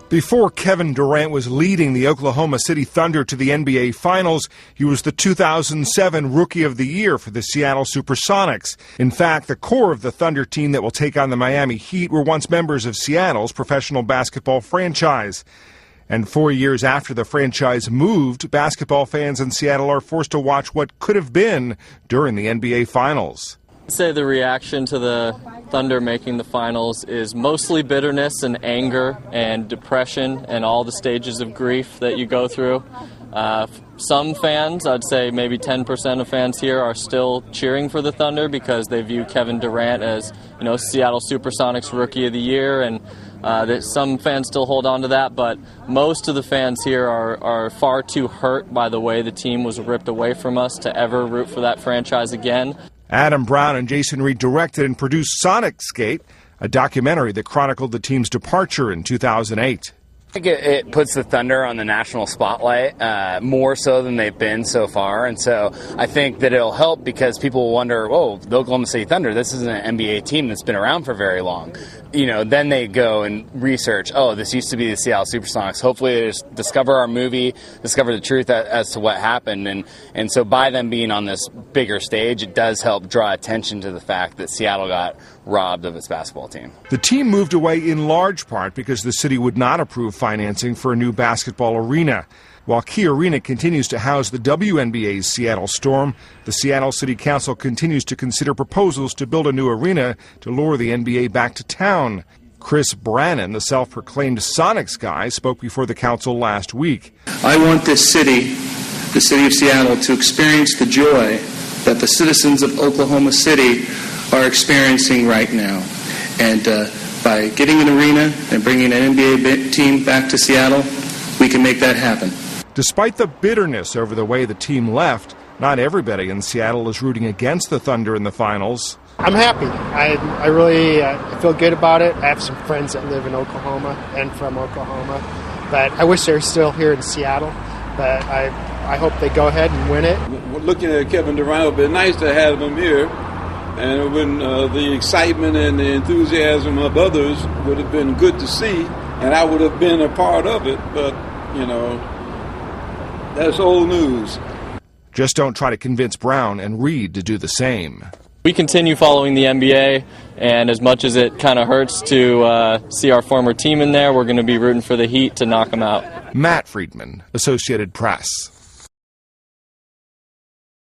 Before Kevin Durant was leading the Oklahoma City Thunder to the NBA Finals, he was the 2007 Rookie of the Year for the Seattle Supersonics. In fact, the core of the Thunder team that will take on the Miami Heat were once members of Seattle's professional basketball franchise. And 4 years after the franchise moved, basketball fans in Seattle are forced to watch what could have been during the NBA Finals. I'd say the reaction to the Thunder making the finals is mostly bitterness and anger and depression and all the stages of grief that you go through. Some fans, I'd say maybe 10% of fans here, are still cheering for the Thunder because they view Kevin Durant as, Seattle Supersonics Rookie of the Year, and that some fans still hold on to that, but most of the fans here are far too hurt by the way the team was ripped away from us to ever root for that franchise again. Adam Brown and Jason Reed directed and produced Sonicsgate, a documentary that chronicled the team's departure in 2008. I think it puts the Thunder on the national spotlight more so than they've been so far, and so I think that it'll help because people will wonder, oh, the Oklahoma City Thunder, this isn't an NBA team that's been around for very long. Then they go and research, oh, this used to be the Seattle Supersonics. Hopefully they just discover our movie, discover the truth as to what happened, and so by them being on this bigger stage, it does help draw attention to the fact that Seattle got robbed of its basketball team. The team moved away in large part because the city would not approve financing for a new basketball arena. While Key Arena continues to house the WNBA's Seattle Storm, the Seattle City Council continues to consider proposals to build a new arena to lure the NBA back to town. KRIS, the self-proclaimed Sonics guy, spoke before the council last week. I want this city, the city of Seattle, to experience the joy that the citizens of Oklahoma City are experiencing right now. And by getting an arena and bringing an NBA team back to Seattle, we can make that happen. Despite the bitterness over the way the team left, not everybody in Seattle is rooting against the Thunder in the finals. I'm happy. I really feel good about it. I have some friends that live in Oklahoma and from Oklahoma, but I wish they were still here in Seattle. But I hope they go ahead and win it. Looking at Kevin Durant, it would be nice to have him here. And when the excitement and the enthusiasm of others would have been good to see, and I would have been a part of it, but, that's old news. Just don't try to convince Brown and Reed to do the same. We continue following the NBA, and as much as it kind of hurts to see our former team in there, we're going to be rooting for the Heat to knock them out. Matt Friedman, Associated Press.